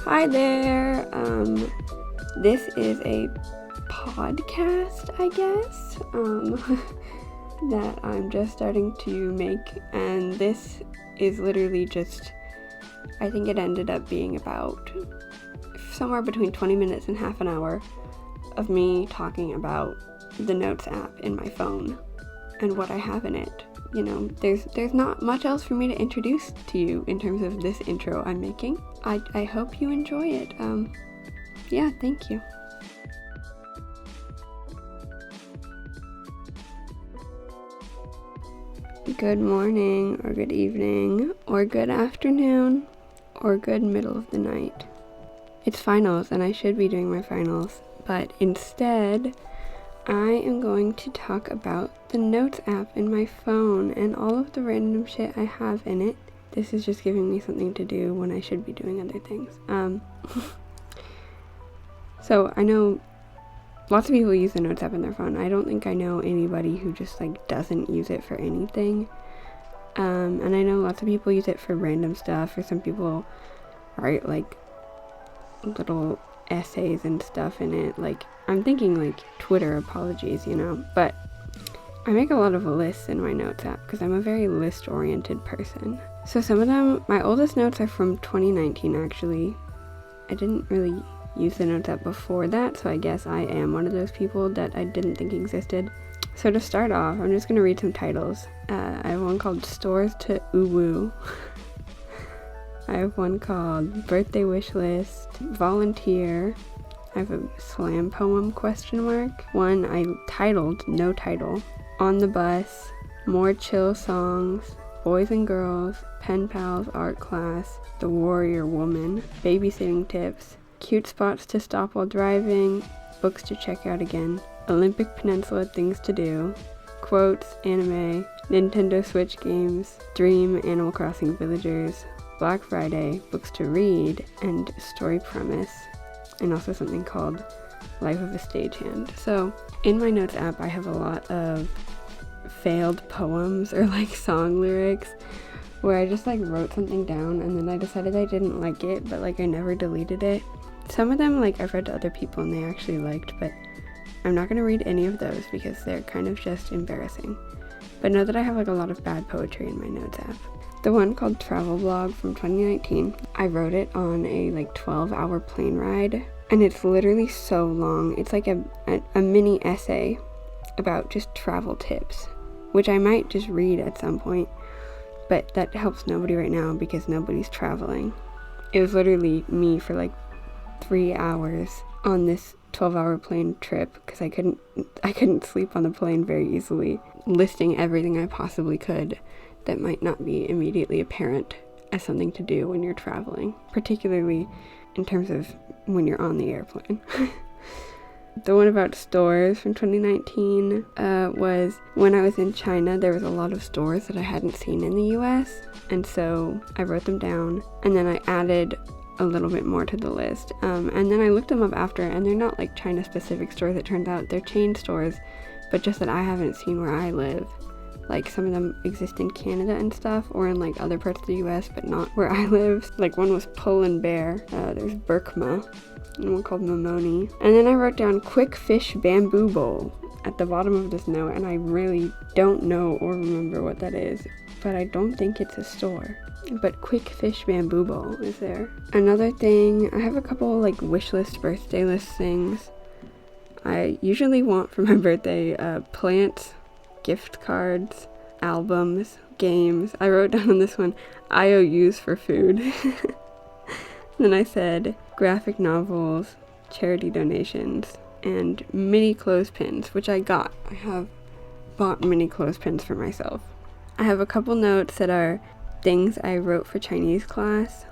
Hi there. This is a podcast, I guess, that I'm just starting to make, and this is literally just, I think it ended up being about somewhere between 20 minutes and half an hour of me talking about the Notes app in my phone and what I have in it. You know, there's not much else for me to introduce to you in terms of this intro I'm making. I hope you enjoy it. Yeah, thank you. Good morning, or good evening, or good afternoon, or good middle of the night. It's finals, and I should be doing my finals, but instead, I am going to talk about the Notes app in my phone and all of the random shit I have in it. This is just giving me something to do when I should be doing other things. So I know lots of people use the Notes app in their phone. I don't think I know anybody who just doesn't use it for anything. And I know lots of people use it for random stuff, or some people write little essays and stuff in it. I'm thinking Twitter apologies, but I make a lot of lists in my Notes app because I'm a very list oriented person. So some of them, my oldest notes are from 2019 actually. I didn't really use the Notes app before that, so I guess I am one of those people that I didn't think existed. So to start off, I'm just going to read some titles. I have one called Stores to Uwu. I have one called Birthday Wish List, Volunteer. I have a slam poem ? One I titled, no title, On the Bus, More Chill Songs, Boys and Girls, Pen Pals Art Class, The Warrior Woman, Babysitting Tips, Cute Spots to Stop While Driving, Books to Check Out Again, Olympic Peninsula Things to Do, Quotes, Anime, Nintendo Switch Games, Dream, Animal Crossing Villagers, Black Friday, Books to Read, and Story Premise, and also something called Life of a Stagehand. So in my Notes app, I have a lot of failed poems or song lyrics where I just wrote something down and then I decided I didn't like it, but I never deleted it. Some of them I've read to other people and they actually liked, but I'm not going to read any of those because they're kind of just embarrassing. But know that I have a lot of bad poetry in my Notes app. The one called Travel Blog from 2019, I wrote it on a 12-hour plane ride, and it's literally so long. It's a mini essay about just travel tips, which I might just read at some point, but that helps nobody right now because nobody's traveling. It was literally me for 3 hours on this 12-hour plane trip because I couldn't sleep on the plane very easily, listing everything I possibly could that might not be immediately apparent as something to do when you're traveling, particularly in terms of when you're on the airplane. The one about stores from 2019 was when I was in China, there was a lot of stores that I hadn't seen in the US, and so I wrote them down, and then I added a little bit more to the list. And then I looked them up after, and they're not China-specific stores, it turns out. They're chain stores, but just that I haven't seen where I live. Some of them exist in Canada and stuff, or in other parts of the US, but not where I live. One was Pull and Bear, there's Berkma, and one called Momoni. And then I wrote down Quick Fish Bamboo Bowl at the bottom of this note, and I really don't know or remember what that is, but I don't think it's a store. But Quick Fish Bamboo Bowl is there. Another thing, I have a couple wish list, birthday list things. I usually want for my birthday plants, gift cards, albums, games. I wrote down on this one, IOUs for food. Then I said graphic novels, charity donations, and mini clothespins, which I got. I have bought mini clothespins for myself. I have a couple notes that are things I wrote for Chinese class.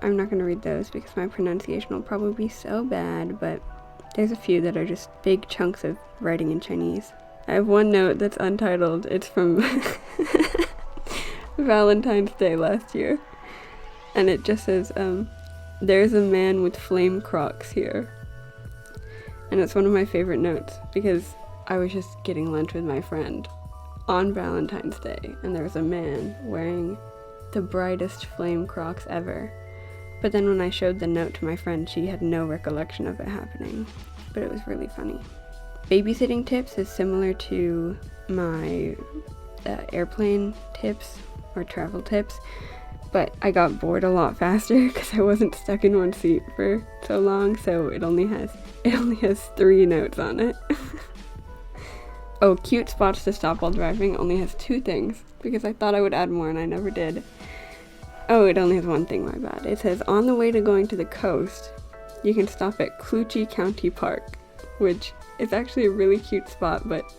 I'm not going to read those because my pronunciation will probably be so bad, but there's a few that are just big chunks of writing in Chinese. I have one note that's untitled. It's from Valentine's Day last year. And it just says, there's a man with flame Crocs here. And it's one of my favorite notes because I was just getting lunch with my friend on Valentine's Day, and there was a man wearing the brightest flame Crocs ever. But then when I showed the note to my friend, she had no recollection of it happening. But it was really funny. Babysitting tips is similar to my airplane tips or travel tips, but I got bored a lot faster because I wasn't stuck in one seat for so long, so it only has 3 notes on it. Oh, cute spots to stop while driving only has 2 things, because I thought I would add more and I never did. Oh, it only has 1 thing, my bad. It says, on the way to going to the coast, you can stop at Clutchie County Park, which is actually a really cute spot, but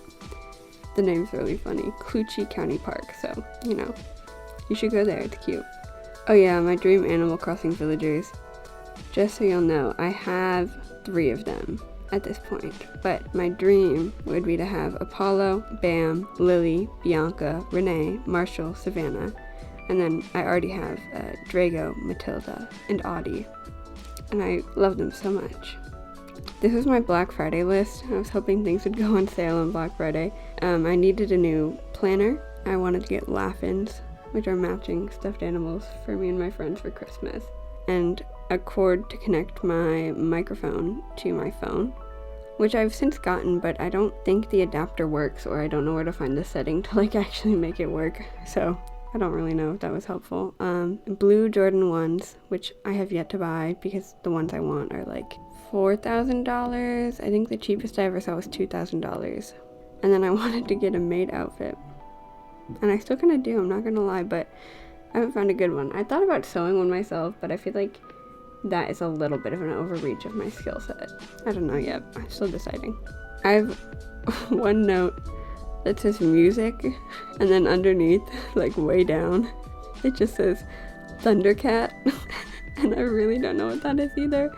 the name's really funny. Clutchie County Park, so, you know, you should go there, it's cute. Oh yeah, my dream Animal Crossing villagers. Just so you'll know, I have 3 of them at this point, but my dream would be to have Apollo, Bam, Lily, Bianca, Renee, Marshall, Savannah, and then I already have Drago, Matilda, and Audie, and I love them so much. This is my Black Friday list. I was hoping things would go on sale on Black Friday. I needed a new planner. I wanted to get Laugh-Ins, which are matching stuffed animals for me and my friends for Christmas, and a cord to connect my microphone to my phone, which I've since gotten, but I don't think the adapter works, or I don't know where to find the setting to like actually make it work, so I don't really know if that was helpful. Blue Jordan 1s, which I have yet to buy because the ones I want are like $4,000. I think the cheapest I ever saw was $2,000. And then I wanted to get a maid outfit, and I still kind of do, I'm not gonna lie, but I haven't found a good one. I thought about sewing one myself, but I feel like that is a little bit of an overreach of my skill set. I don't know yet, I'm still deciding. I have 1 note that says music, and then underneath, like way down, it just says Thundercat, and I really don't know what that is either.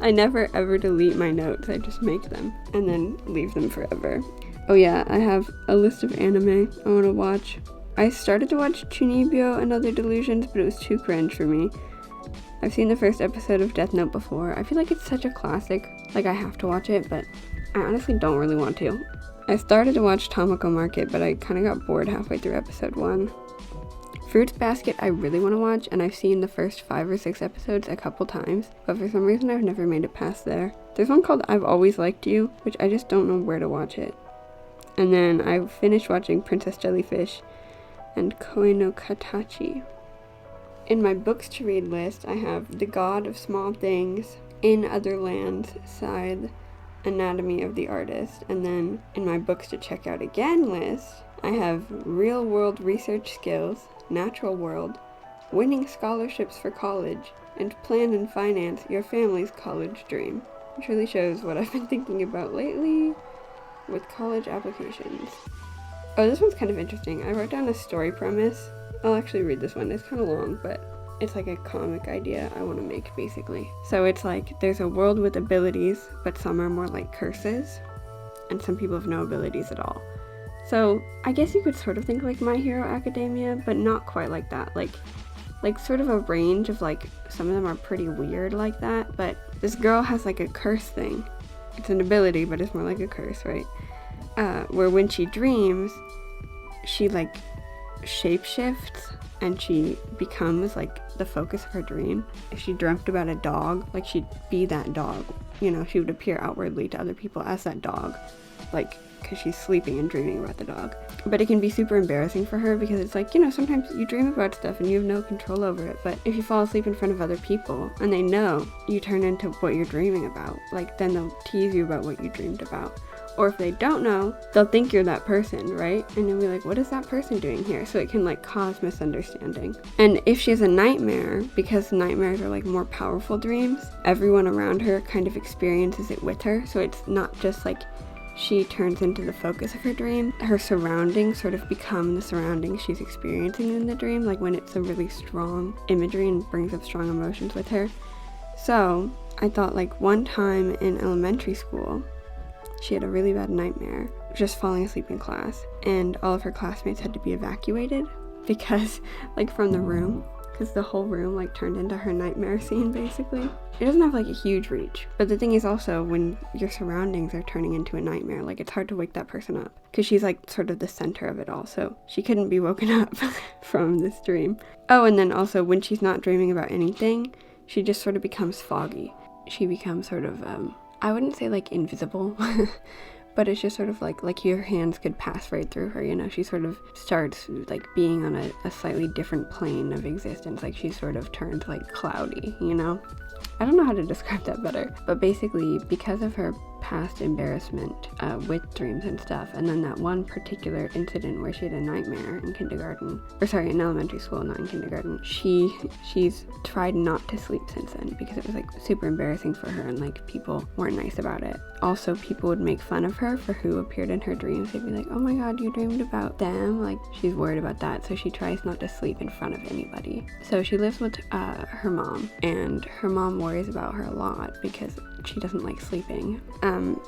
I never ever delete my notes, I just make them and then leave them forever. Oh yeah, I have a list of anime I want to watch. I started to watch Chunibyo and Other Delusions, but it was too cringe for me. I've seen the first episode of Death Note before. I feel like it's such a classic, like I have to watch it, but I honestly don't really want to. I started to watch Tomoko Market, but I kind of got bored halfway through episode 1. Fruits Basket I really want to watch, and I've seen the first 5 or 6 episodes a couple times, but for some reason I've never made it past there. There's one called I've Always Liked You, which I just don't know where to watch it. And then I finished watching Princess Jellyfish and Koi no Katachi. In my books to read list, I have The God of Small Things, In Other Lands, Scythe, Anatomy of the Artist, and then in my books to check out again list, I have Real World Research Skills, Natural World, Winning Scholarships for College, and Plan and Finance Your Family's College Dream, which really shows what I've been thinking about lately with college applications. Oh, this one's kind of interesting. I wrote down a story premise. I'll actually read this one. It's kind of long, but it's like a comic idea I want to make, basically. So it's like, there's a world with abilities, but some are more like curses, and some people have no abilities at all. So I guess you could sort of think like My Hero Academia, but not quite like that. Like sort of a range of like, some of them are pretty weird like that, but this girl has like a curse thing. It's an ability, but it's more like a curse, right? Where when she dreams, she like shapeshifts and she becomes like the focus of her dream. If she dreamt about a dog, like she'd be that dog. You know, she would appear outwardly to other people as that dog, like because she's sleeping and dreaming about the dog. But it can be super embarrassing for her because it's like, you know, sometimes you dream about stuff and you have no control over it, but if you fall asleep in front of other people and they know you turn into what you're dreaming about, like then they'll tease you about what you dreamed about. Or if they don't know, they'll think you're that person, right? And you'll be like, what is that person doing here? So it can like cause misunderstanding. And if she has a nightmare, because nightmares are like more powerful dreams, everyone around her kind of experiences it with her. So it's not just like she turns into the focus of her dream. Her surroundings sort of become the surroundings she's experiencing in the dream, like when it's a really strong imagery and brings up strong emotions with her. So I thought like one time in elementary school, she had a really bad nightmare, just falling asleep in class, and all of her classmates had to be evacuated because, like, from the room, because the whole room, like, turned into her nightmare scene, basically. It doesn't have, like, a huge reach, but the thing is also, when your surroundings are turning into a nightmare, like, it's hard to wake that person up, because she's, like, sort of the center of it all, so she couldn't be woken up from this dream. Oh, and then also, when she's not dreaming about anything, she just sort of becomes foggy. She becomes sort of, I wouldn't say like invisible, but it's just sort of like your hands could pass right through her, you know? She sort of starts like being on a slightly different plane of existence, like she sort of turns like cloudy, you know? I don't know how to describe that better, but basically because of her past embarrassment with dreams and stuff, and then that one particular incident where she had a nightmare in kindergarten, or sorry, in elementary school, not in kindergarten, she's tried not to sleep since then because it was like super embarrassing for her and like people weren't nice about it. Also, people would make fun of her for who appeared in her dreams. They'd be like, oh my god, you dreamed about them? Like, she's worried about that, so she tries not to sleep in front of anybody. So she lives with her mom, and her mom worries about her a lot because she doesn't like sleeping.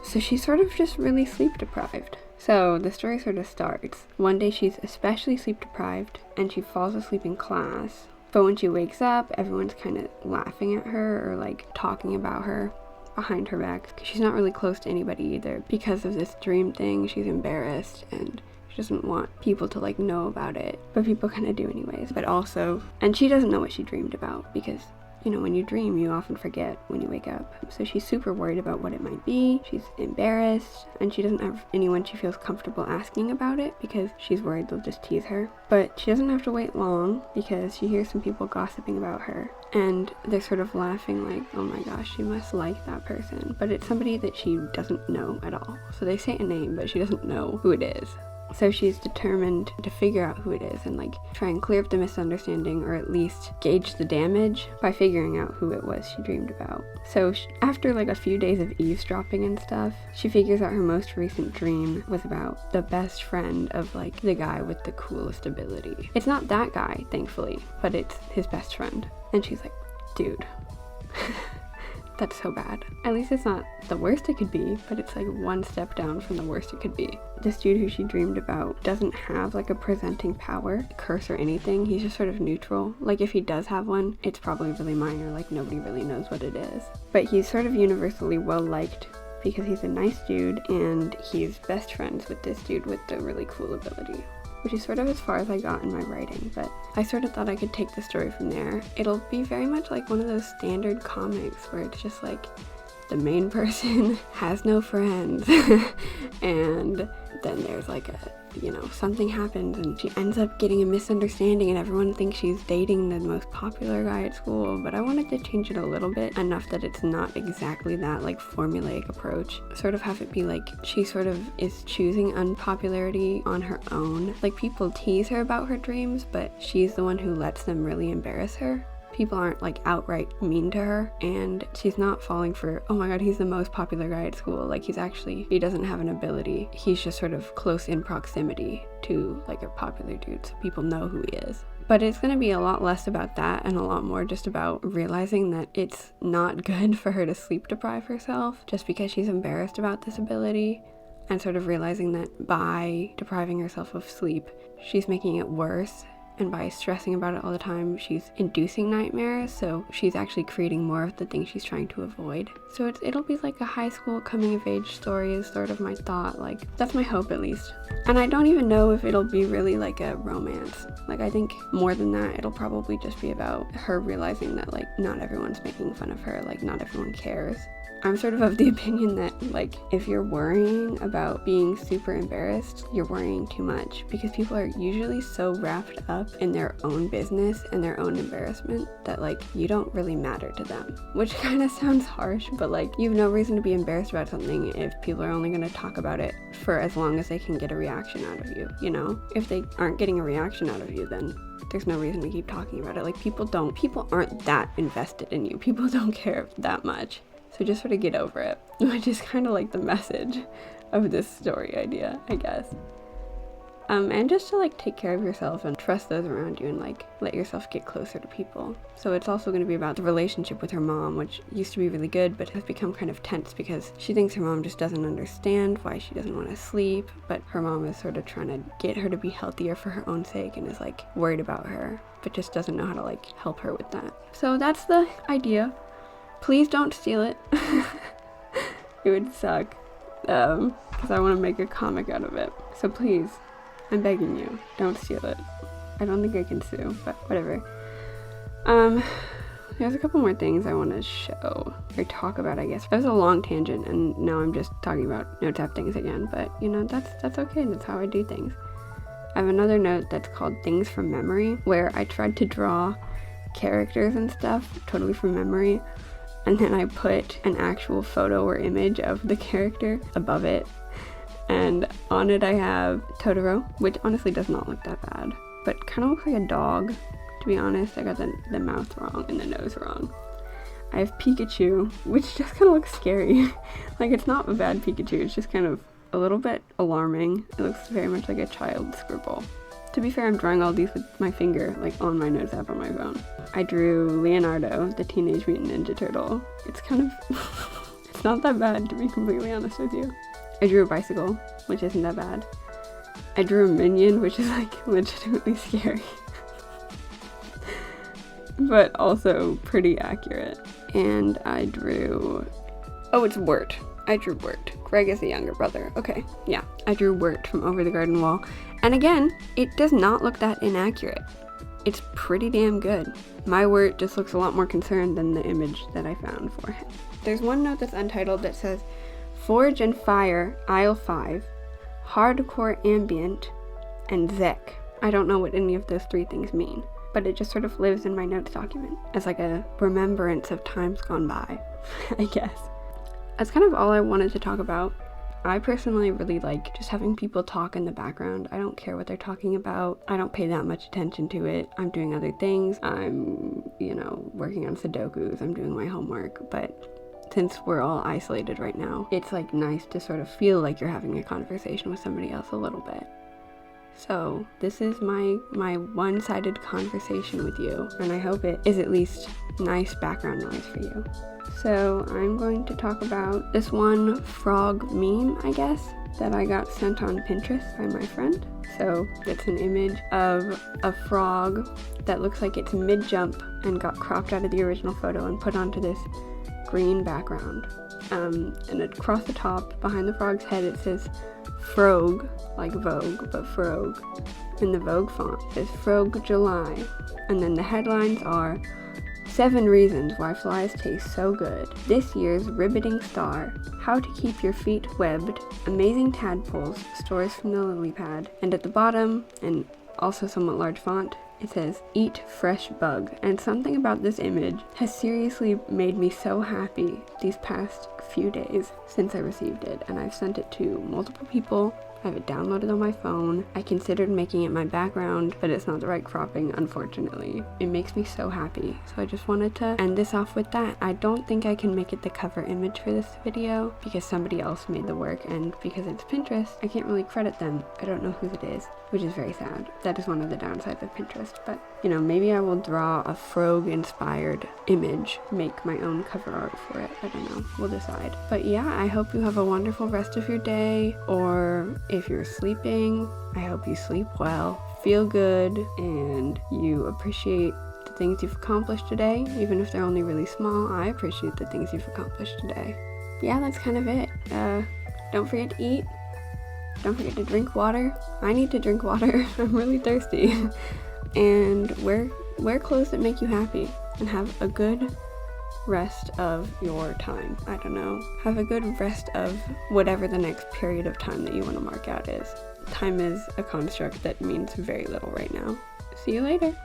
So she's sort of just really sleep deprived. So the story sort of starts. One day she's especially sleep deprived and she falls asleep in class. But when she wakes up, everyone's kind of laughing at her or like talking about her behind her back. Because she's not really close to anybody either. Because of this dream thing, she's embarrassed and she doesn't want people to like know about it. But people kind of do anyways. But also, and she doesn't know what she dreamed about because, you know, when you dream, you often forget when you wake up. So she's super worried about what it might be. She's embarrassed, and she doesn't have anyone she feels comfortable asking about it because she's worried they'll just tease her. But she doesn't have to wait long because she hears some people gossiping about her. And they're sort of laughing like, oh my gosh, she must like that person. But it's somebody that she doesn't know at all. So they say a name, but she doesn't know who it is. So she's determined to figure out who it is and like try and clear up the misunderstanding or at least gauge the damage by figuring out who it was she dreamed about. So after like a few days of eavesdropping and stuff, she figures out her most recent dream was about the best friend of like the guy with the coolest ability. It's not that guy, thankfully, but it's his best friend. And she's like, dude. That's so bad. At least it's not the worst it could be, but it's like one step down from the worst it could be. This dude who she dreamed about doesn't have like a presenting power, curse or anything. He's just sort of neutral. Like if he does have one, it's probably really minor, like nobody really knows what it is. But he's sort of universally well liked because he's a nice dude and he's best friends with this dude with the really cool ability. Which is sort of as far as I got in my writing, but I sort of thought I could take the story from there. It'll be very much like one of those standard comics where it's just like the main person has no friends and then there's like something happens and she ends up getting a misunderstanding and everyone thinks she's dating the most popular guy at school. But I wanted to change it a little bit enough that it's not exactly that like formulaic approach. Sort of have it be like she sort of is choosing unpopularity on her own. Like people tease her about her dreams, but she's the one who lets them really embarrass her. People aren't like outright mean to her and she's not falling for, oh my god, he's the most popular guy at school. Like he doesn't have an ability. He's just sort of close in proximity to like a popular dude, so people know who he is. But it's going to be a lot less about that and a lot more just about realizing that it's not good for her to sleep deprive herself just because she's embarrassed about this ability, and sort of realizing that by depriving herself of sleep, she's making it worse. And by stressing about it all the time, she's inducing nightmares, so she's actually creating more of the things she's trying to avoid. So it'll be like a high school coming of age story is sort of my thought. Like, that's my hope at least. And I don't even know if it'll be really like a romance. Like, I think more than that, it'll probably just be about her realizing that like not everyone's making fun of her, like not everyone cares. I'm sort of the opinion that, like, if you're worrying about being super embarrassed, you're worrying too much, because people are usually so wrapped up in their own business and their own embarrassment that, like, you don't really matter to them. Which kind of sounds harsh, but, like, you have no reason to be embarrassed about something if people are only going to talk about it for as long as they can get a reaction out of you, you know? If they aren't getting a reaction out of you, then there's no reason to keep talking about it. Like, people aren't that invested in you. People don't care that much. So just sort of get over it, which is kind of like the message of this story idea, I guess. And just to like take care of yourself and trust those around you and like let yourself get closer to people. So it's also going to be about the relationship with her mom, which used to be really good, but has become kind of tense because she thinks her mom just doesn't understand why she doesn't want to sleep, but her mom is sort of trying to get her to be healthier for her own sake and is like worried about her, but just doesn't know how to like help her with that. So that's the idea. Please don't steal it. It would suck. Because I want to make a comic out of it. So please, I'm begging you, don't steal it. I don't think I can sue, but whatever. there's a couple more things I want to show or talk about, I guess. That was a long tangent, and now I'm just talking about notes app things again, but you know, that's okay. That's how I do things. I have another note that's called Things from Memory, where I tried to draw characters and stuff totally from memory, and then I put an actual photo or image of the character above it, and on it I have Totoro, which honestly does not look that bad, but kind of looks like a dog, to be honest. I got the mouth wrong and the nose wrong. I have Pikachu, which just kind of looks scary. Like, it's not a bad Pikachu, it's just kind of a little bit alarming. It looks very much like a child scribble. To be fair, I'm drawing all these with my finger, like on my notes app on my phone. I drew Leonardo, the Teenage Mutant Ninja Turtle. It's kind of, it's not that bad, to be completely honest with you. I drew a bicycle, which isn't that bad. I drew a minion, which is like legitimately scary. But also pretty accurate. And I drew, oh, it's Wirt. I drew Wirt. Greg is the younger brother. Okay, yeah. I drew Wirt from Over the Garden Wall. And again, it does not look that inaccurate. It's pretty damn good. My Wirt just looks a lot more concerned than the image that I found for him. There's one note that's untitled that says, Forge and Fire, Aisle 5, Hardcore Ambient, and Zek. I don't know what any of those three things mean, but it just sort of lives in my notes document as like a remembrance of times gone by, I guess. That's kind of all I wanted to talk about. I personally really like just having people talk in the background. I don't care what they're talking about. I don't pay that much attention to it. I'm doing other things. I'm, you know, working on Sudokus. I'm doing my homework. But since we're all isolated right now, it's like nice to sort of feel like you're having a conversation with somebody else a little bit. So this is my one-sided conversation with you, and I hope it is at least nice background noise for you. So I'm going to talk about this one frog meme, I guess, that I got sent on Pinterest by my friend. So it's an image of a frog that looks like it's mid-jump and got cropped out of the original photo and put onto this green background. And across the top, behind the frog's head, it says Frog, like Vogue, but Frog. In the Vogue font, it says Frog July. And then the headlines are 7 reasons why flies taste so good, this year's riveting star, how to keep your feet webbed, amazing tadpoles, stories from the lily pad, and at the bottom, and also somewhat large font, it says, eat fresh bug. And something about this image has seriously made me so happy these past few days since I received it, and I've sent it to multiple people. I have it downloaded on my phone. I considered making it my background, but it's not the right cropping, unfortunately. It makes me so happy. So I just wanted to end this off with that. I don't think I can make it the cover image for this video because somebody else made the work, and because it's Pinterest, I can't really credit them. I don't know who it is, which is very sad. That is one of the downsides of Pinterest, but you know, maybe I will draw a frog inspired image, make my own cover art for it. I don't know, we'll decide. But yeah, I hope you have a wonderful rest of your day, or if you're sleeping, I hope you sleep well, feel good, and you appreciate the things you've accomplished today, even if they're only really small. I appreciate the things you've accomplished today. Yeah, that's kind of it. Don't forget to eat. Don't forget to drink water. I need to drink water. I'm really thirsty. And wear clothes that make you happy, and have a good rest of your time. I don't know. Have a good rest of whatever the next period of time that you want to mark out is. Time is a construct that means very little right now. See you later.